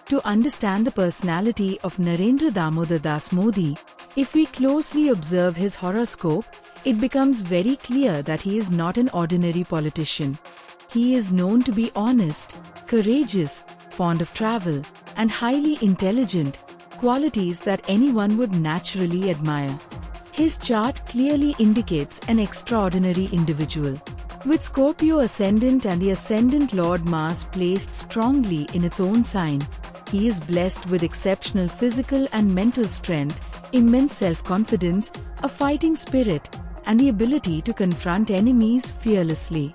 To understand the personality of Narendra Damodar Das Modi, if we closely observe his horoscope, it becomes very clear that he is not an ordinary politician. He is known to be honest, courageous, fond of travel, and highly intelligent, qualities that anyone would naturally admire. His chart clearly indicates an extraordinary individual. With Scorpio ascendant and the ascendant Lord Mars placed strongly in its own sign, he is blessed with exceptional physical and mental strength, immense self-confidence, a fighting spirit, and the ability to confront enemies fearlessly.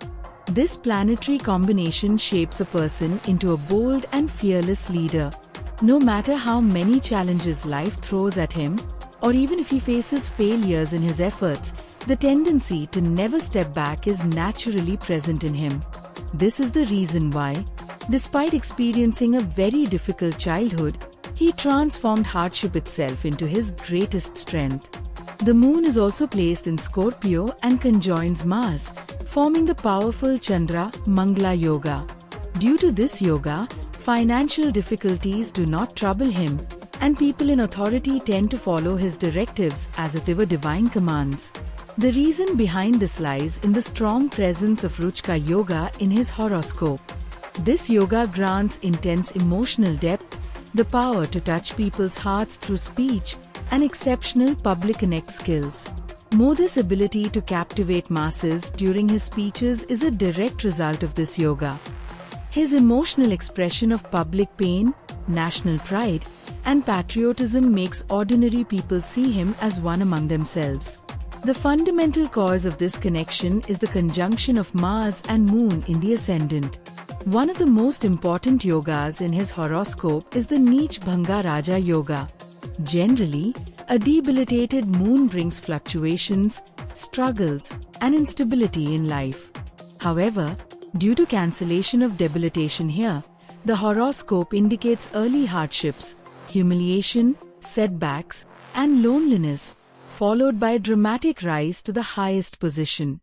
This planetary combination shapes a person into a bold and fearless leader. No matter how many challenges life throws at him, or even if he faces failures in his efforts, the tendency to never step back is naturally present in him. This is the reason why, despite experiencing a very difficult childhood, he transformed hardship itself into his greatest strength. The moon is also placed in Scorpio and conjoins Mars, forming the powerful Chandra Mangala Yoga. Due to this yoga, financial difficulties do not trouble him, and people in authority tend to follow his directives as if they were divine commands. The reason behind this lies in the strong presence of Ruchka Yoga in his horoscope. This yoga grants intense emotional depth, the power to touch people's hearts through speech, and exceptional public connect skills. Modi's ability to captivate masses during his speeches is a direct result of this yoga. His emotional expression of public pain, national pride, and patriotism makes ordinary people see him as one among themselves. The fundamental cause of this connection is the conjunction of Mars and Moon in the ascendant. One of the most important yogas in his horoscope is the Neech Bhanga Raja Yoga. Generally, a debilitated moon brings fluctuations, struggles, and instability in life. However, due to cancellation of debilitation here, the horoscope indicates early hardships, humiliation, setbacks, and loneliness, followed by a dramatic rise to the highest position.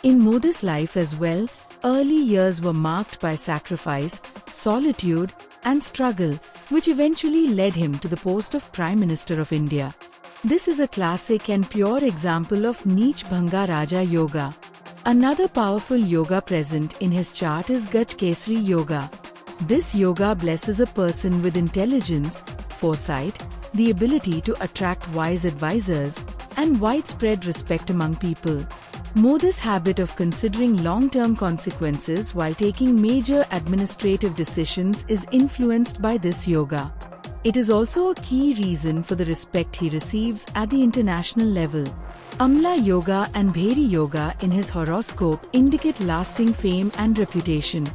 In Modi's life as well, early years were marked by sacrifice, solitude, and struggle, which eventually led him to the post of Prime Minister of India. This is a classic and pure example of Neech Bhanga Raja Yoga. Another powerful yoga present in his chart is Gaj Kesari Yoga. This yoga blesses a person with intelligence, foresight, the ability to attract wise advisors, and widespread respect among people. Modi's habit of considering long-term consequences while taking major administrative decisions is influenced by this yoga. It is also a key reason for the respect he receives at the international level. Amla Yoga and Bheri Yoga in his horoscope indicate lasting fame and reputation.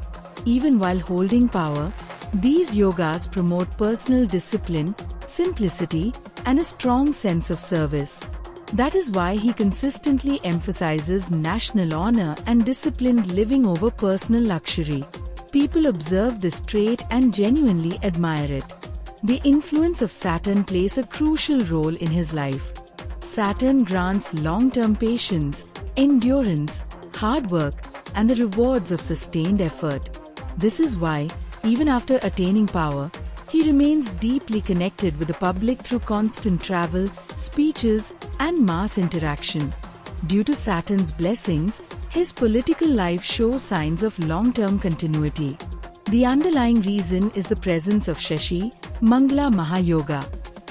Even while holding power, these yogas promote personal discipline, simplicity, and a strong sense of service. That is why he consistently emphasizes national honor and disciplined living over personal luxury. People observe this trait and genuinely admire it. The influence of Saturn plays a crucial role in his life. Saturn grants long-term patience, endurance, hard work, and the rewards of sustained effort. This is why, even after attaining power, he remains deeply connected with the public through constant travel, speeches, and mass interaction. Due to Saturn's blessings, his political life shows signs of long-term continuity. The underlying reason is the presence of Shashi Mangala Mahayoga.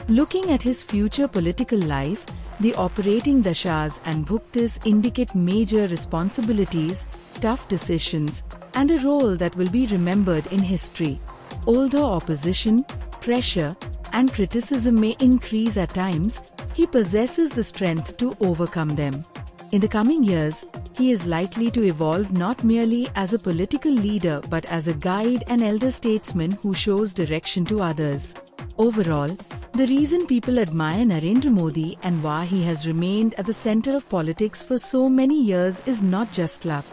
Looking at his future political life, the operating dashas and bhuktis indicate major responsibilities, tough decisions, and a role that will be remembered in history. Although opposition, pressure, and criticism may increase at times, he possesses the strength to overcome them. In the coming years, he is likely to evolve not merely as a political leader but as a guide and elder statesman who shows direction to others. Overall, the reason people admire Narendra Modi and why he has remained at the center of politics for so many years is not just luck.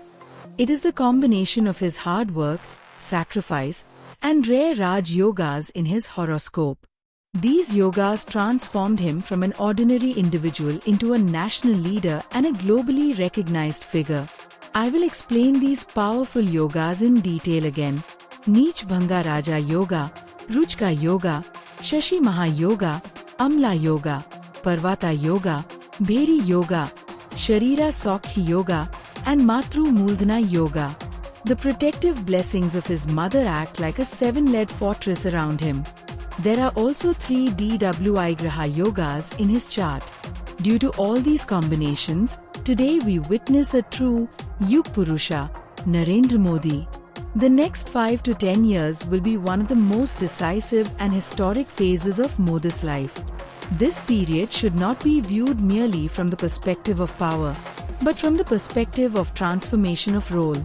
It is the combination of his hard work, sacrifice, and rare Raj Yogas in his horoscope. These yogas transformed him from an ordinary individual into a national leader and a globally recognized figure. I will explain these powerful yogas in detail again. Neech Bhanga Raja Yoga, Ruchka Yoga, Shashi Mahayoga, Amla Yoga, Parvata Yoga, Bheri Yoga, Sharira Sokhi Yoga, and Matru Mooldhana Yoga. The protective blessings of his mother act like a seven-legged fortress around him. There are also 3 DWI Graha Yogas in his chart. Due to all these combinations, today we witness a true Yug Purusha, Narendra Modi. The next 5 to 10 years will be one of the most decisive and historic phases of Modi's life. This period should not be viewed merely from the perspective of power, but from the perspective of transformation of role.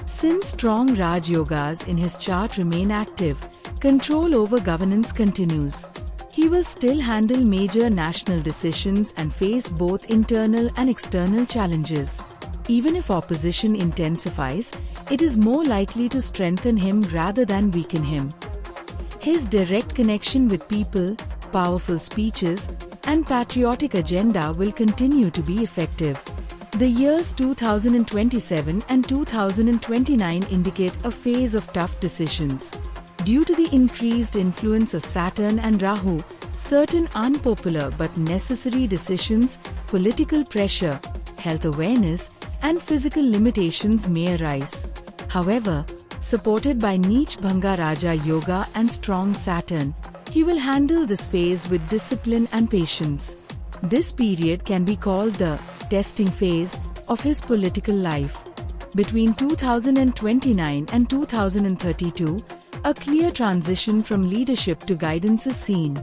Since strong Raj Yogas in his chart remain active, control over governance continues. He will still handle major national decisions and face both internal and external challenges. Even if opposition intensifies, it is more likely to strengthen him rather than weaken him. His direct connection with people, powerful speeches, and patriotic agenda will continue to be effective. The years 2027 and 2029 indicate a phase of tough decisions. Due to the increased influence of Saturn and Rahu, certain unpopular but necessary decisions, political pressure, health awareness, and physical limitations may arise. However, supported by Neech Bhanga Raja Yoga and strong Saturn, he will handle this phase with discipline and patience. This period can be called the testing phase of his political life. Between 2029 and 2032, a clear transition from leadership to guidance is seen.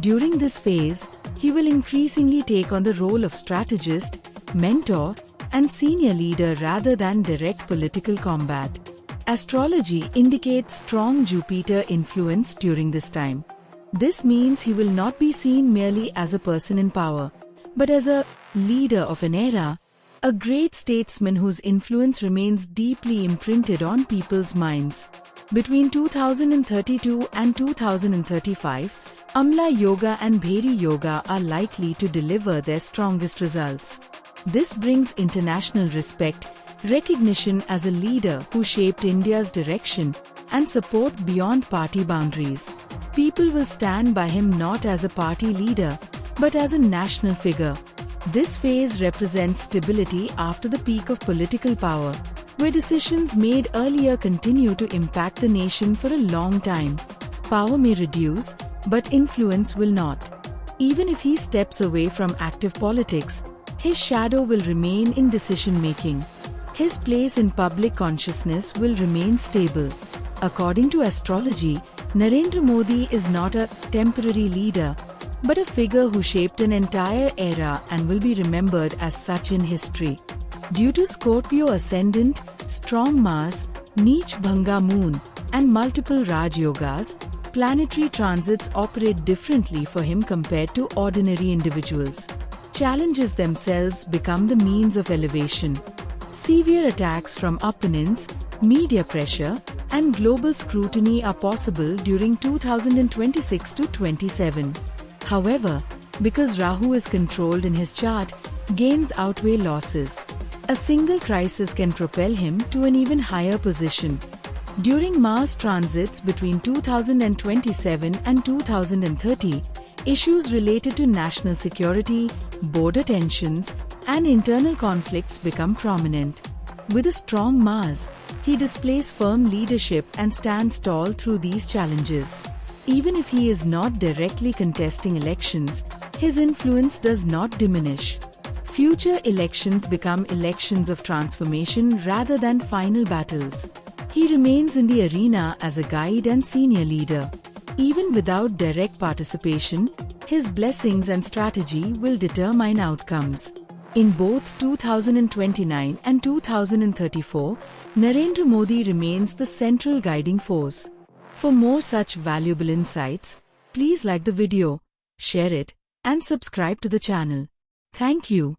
During this phase, he will increasingly take on the role of strategist, mentor, and senior leader rather than direct political combat. Astrology indicates strong Jupiter influence during this time. This means he will not be seen merely as a person in power, but as a leader of an era, a great statesman whose influence remains deeply imprinted on people's minds. Between 2032 and 2035, Amla Yoga and Bheri Yoga are likely to deliver their strongest results. This brings international respect, recognition as a leader who shaped India's direction, and support beyond party boundaries. People will stand by him not as a party leader, but as a national figure. This phase represents stability after the peak of political power, where decisions made earlier continue to impact the nation for a long time. Power may reduce, but influence will not. Even if he steps away from active politics, his shadow will remain in decision-making. His place in public consciousness will remain stable. According to astrology, Narendra Modi is not a temporary leader, but a figure who shaped an entire era and will be remembered as such in history. Due to Scorpio ascendant, strong Mars, Neech Bhanga moon, and multiple Raj Yogas, planetary transits operate differently for him compared to ordinary individuals. Challenges themselves become the means of elevation. Severe attacks from opponents, media pressure, and global scrutiny are possible during 2026 to 27. However, because Rahu is controlled in his chart, gains outweigh losses. A single crisis can propel him to an even higher position. During Mars transits between 2027 and 2030, issues related to national security, border tensions, and internal conflicts become prominent. With a strong Mars, he displays firm leadership and stands tall through these challenges. Even if he is not directly contesting elections, his influence does not diminish. Future elections become elections of transformation rather than final battles. He remains in the arena as a guide and senior leader. Even without direct participation, his blessings and strategy will determine outcomes. In both 2029 and 2034, Narendra Modi remains the central guiding force. For more such valuable insights, please like the video, share it, and subscribe to the channel. Thank you.